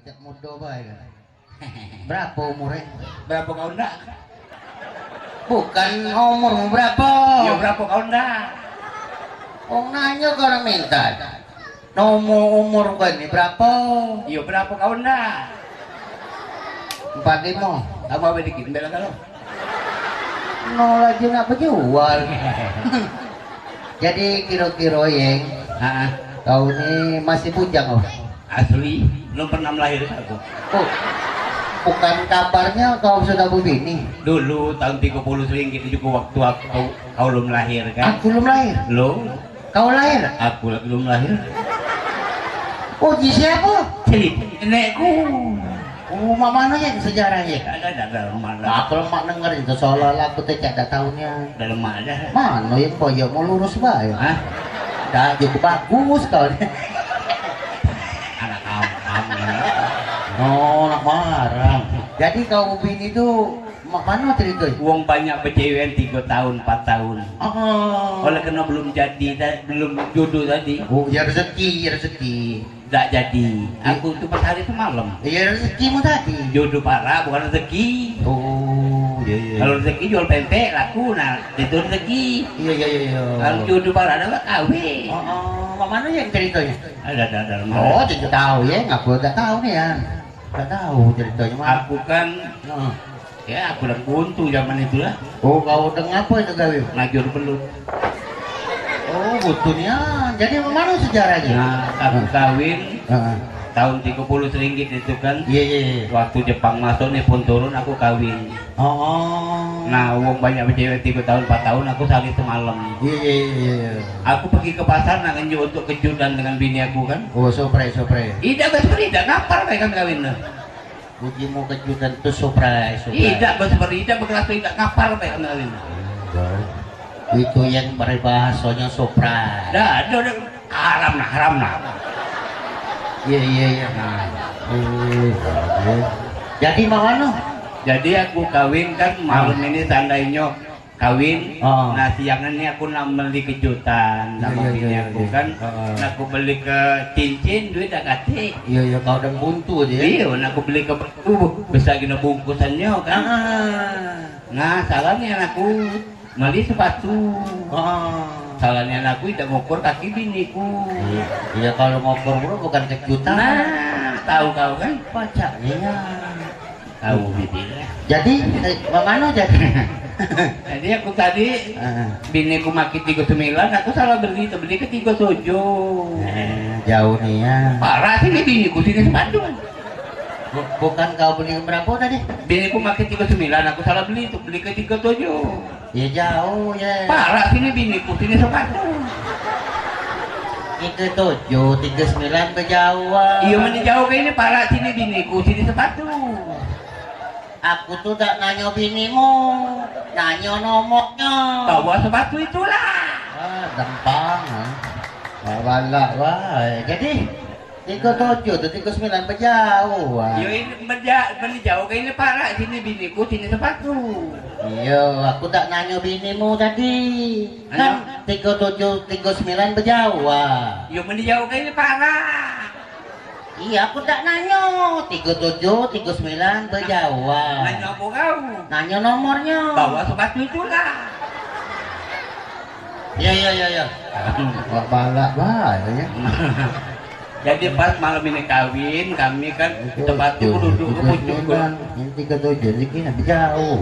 cek muda bae. Berapa umurnya? Berapa kau ndak? Bukan umur berapa? Ya berapa kau ndak? Oh nanya ke orang minta. Nomor umur kan ini berapa? Ya berapa kau ndak? 45. Kamu apa dikit bela kalau? No lagi nak berjual. Jadi kira-kira yang kau ini masih bujang oh? Asli, belum pernah melahirkan aku. Oh, bukan kabarnya kau sudah berbini? Dulu tahun 30 ringgit itu juga waktu kau belum lahir kan? Aku belum lahir. Lo? Kau lahir? Aku belum lahir. Oh, di siapa? Cerita nenekku. Oh, mana ya sejarahnya? Ada dalam mana? Aku lemah denger itu seolah-olah aku tidak ada tahunnya. Dalam mana? Mana yang koyok mau lurus bae? Hah? Dah cukup bagus kau. Anak kamu. Oh, nak marah. Jadi kau bini itu mana ceritanya? Uang banyak bercewekan 3 tahun, 4 tahun. Oh. Oleh karena belum jadi, belum jodoh tadi. Oh, ya rezeki, ya rezeki. Tidak jadi. Aku tuh pas hari itu malam. Ya rezekimu tadi. Jodoh parah bukan rezeki. Oh, iya iya. Kalau rezeki jual pempek laku, nah itu rezeki. Iya iya iya. Kalau jodoh parah adalah kawin. Oh, mana yang ceritanya? Ada dalam. Oh, tidak tahu ya, aku tidak tahu nih ya. Tidak tahu ceritanya mah. Aku kan, ya aku udah buntu zaman itu lah. Oh, kau dengar apa itu gawe? Ngajur belut. Oh, butuhnya. Jadi mana sejarahnya? Nah, aku kawin Heeh. tahun 30 ringgit itu kan. Iya iya iya. Waktu Jepang masuk nih pun turun aku kawin. Oh. Nah, uang banyak cewek 3 tahun 4 tahun aku sakit semalam. Iya iya iya iya. Aku pergi ke pasar nak ngeju untuk kejutan dengan bini aku kan. Oh, sopre sopre. Tidak seperti tidak ngapar mereka kawin lah. Uji mau kejutan tuh surprise. Tidak seperti tidak berkelas tidak ngapar mereka kawin. Itu yang berbahasanya surprise. Dah, ada haram nah. Iya iya iya. Jadi mana? Jadi aku kawin kan malam ini tandainya kawin. Oh. Nah siangan ini aku nak beli kejutan sama bini aku kan. Nah, aku beli ke cincin duit dah kasih. Iya iya kau udah buntu aja. Iya, nah aku beli ke besar gini bungkusannya kan. Nah salahnya aku beli sepatu. Salahnya aku tidak ngukur kaki biniku. Iya kalau ngoper bro bukan kejutan. Nah, tahu kau kan? Pacarnya. Tahu bini. Jadi mana jadi? Jadi aku tadi biniku makin 39, aku salah beli ke 37. Jauh nih ya. Parah sih nih biniku sini sepatu. Bukan kau beli berapa tadi? Biniku makin 39, aku salah beli ke 37. Ya jauh ya. Parah sini biniku sini sepatu. Itu 7, 39 kejauhan. Iya mana jauh kayak ini parah sini biniku sini sepatu. Aku tuh tak nanya binimu, nanya nomornya. Bawa sepatu itulah. Dempang. Balak wah. Jadi 37 tuh 39 berjauh. Iya ini menjauh kayak ini parah sini biniku sini sepatu. Iya, aku tak nanya binimu tadi. Kan 37 39 berjauh. Iya menjauh kayak ini parah. Iya, aku tak nanya 37 39 berjauh. Nanya apa kau? Nanya nomornya. Bawa sepatu itulah. Iya iya iya iya. Balak banget ya. Jadi pas malam ini kawin, kami kan sepatu duduk ke pucuk. Ini 37 ini lebih jauh.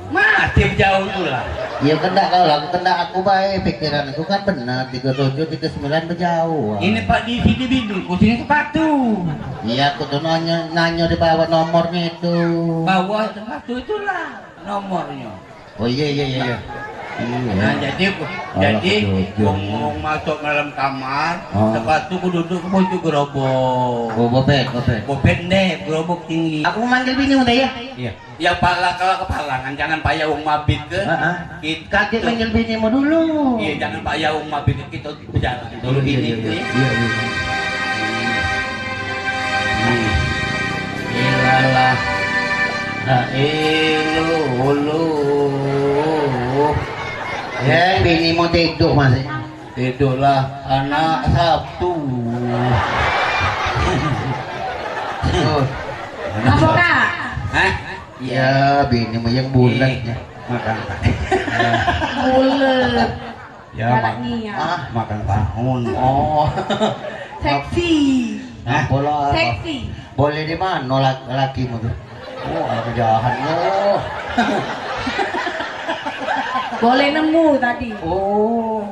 Masih jauh tu lah. Iya kendak kalau aku kendak aku baik pikiran aku kan benar 37 39 berjauh. Ini Pak di sini biniku sini sepatu. Iya aku tuh nanya di bawah nomornya itu. Bawa sepatu itulah nomornya. Oh iya iya iya. Iya. Nah jadi ngomong masuk dalam kamar, sepatu ku duduk ke pucuk gerobok. Oh bobek. Bobek deh, gerobok tinggi. Aku manggil bini udah ya. Iya. Yang pala kalau kepalangan jangan payah mabit ke. Kakek manggil binimu dulu. Iya jangan payah mabit ke kita berjalan dulu ini. Iya. Ilalah. Nah ilu. Ya bini mau tidur masih. Itulah anak Sabtu. Oh. Apa kak? Hah? Ya, bini mah yang bulatnya. Makan. Bulet. Ya, Galaknya. makan tahun. Oh. Seksi. Hah? Bola. Seksi. Boleh di mana lakimu tuh? Oh, anak jahat loh. Boleh nemu tadi. Oh.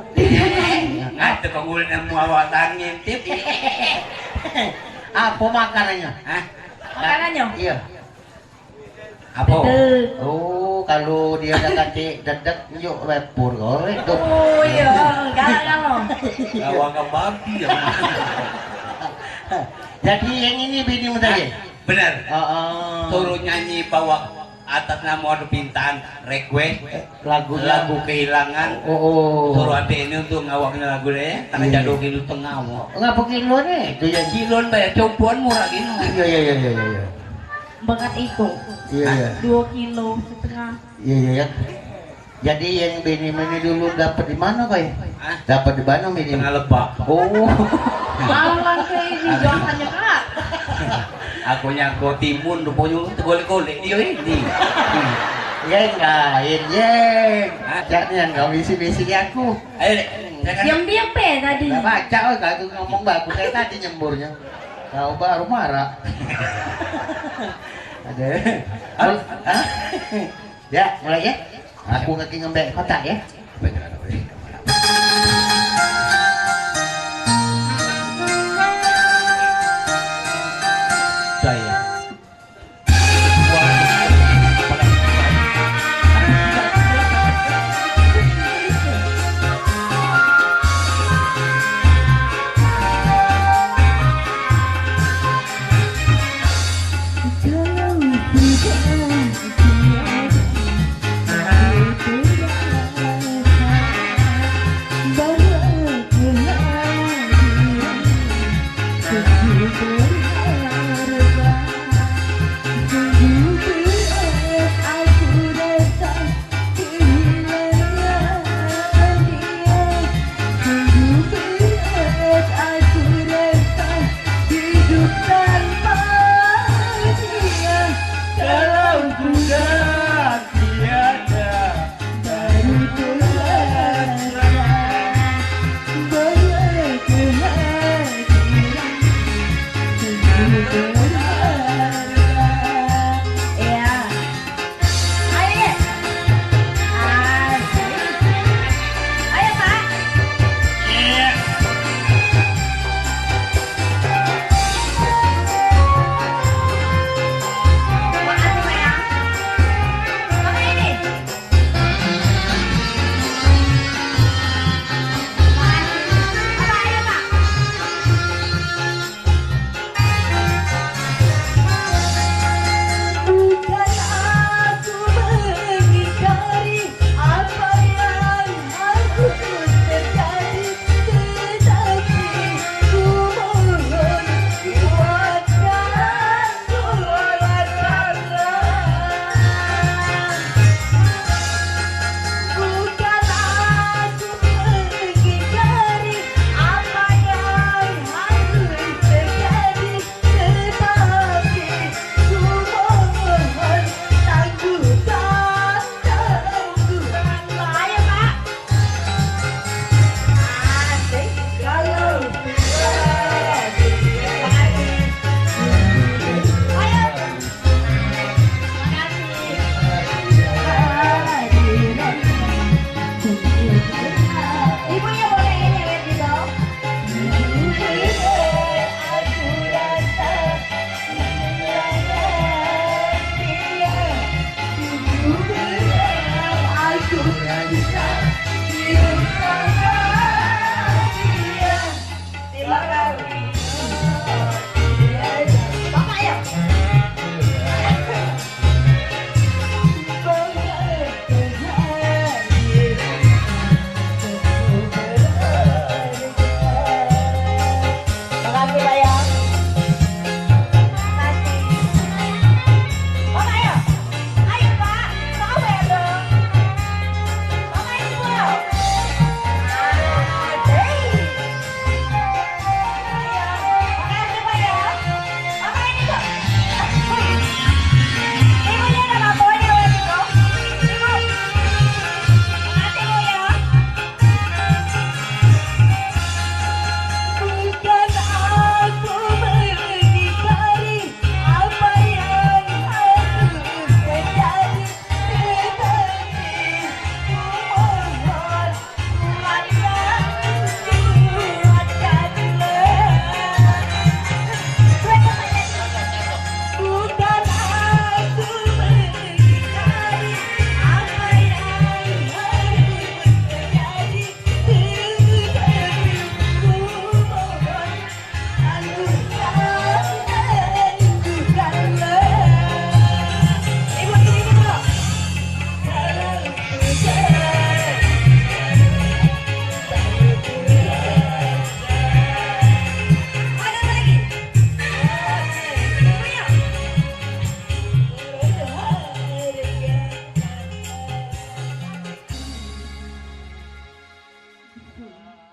Ngate pengulit yang muawatan ngintip. Apa makanannya? Hah? Makanannya? Iya. Apa? Dedek. Oh, kalau dia udah ganti dedek, yuk lepur kau itu. Oh iya, galak kamu. Gawang ke babi ya. Jadi yang ini bini tadi. Benar. Oh, Turun nyanyi bawa atas nama Adu Bintang request lagu kehilangan. Oh. Suruh adek ini untuk ngawaknya lagu deh. Karena Iya. jadul kilo tengah mau. Ngapa kilo nih? Itu yang Kilon bayar copuan murah gini. iya. Bekat itu. Iya. 2,5 kilo. Iya. Jadi yang bini dulu dapat di mana kau? Hah? Dapat di mana bini? Tengah lebak. Oh. Malang kayak ini jualannya kak. Aku nyangko timun rupanya tegolek-golek dia ini. Yeng lain yeng. Hah? Jadi yang kau misi aku. Ayo dek, saya kan Diam-diam pe tadi. Gak baca, kau ngomong bagus kayak tadi nyemburnya. Kau baru marah. Ada. Hah? Ya, mulai ya. Aku ngeki ngembek kotak ya. Saya. susu.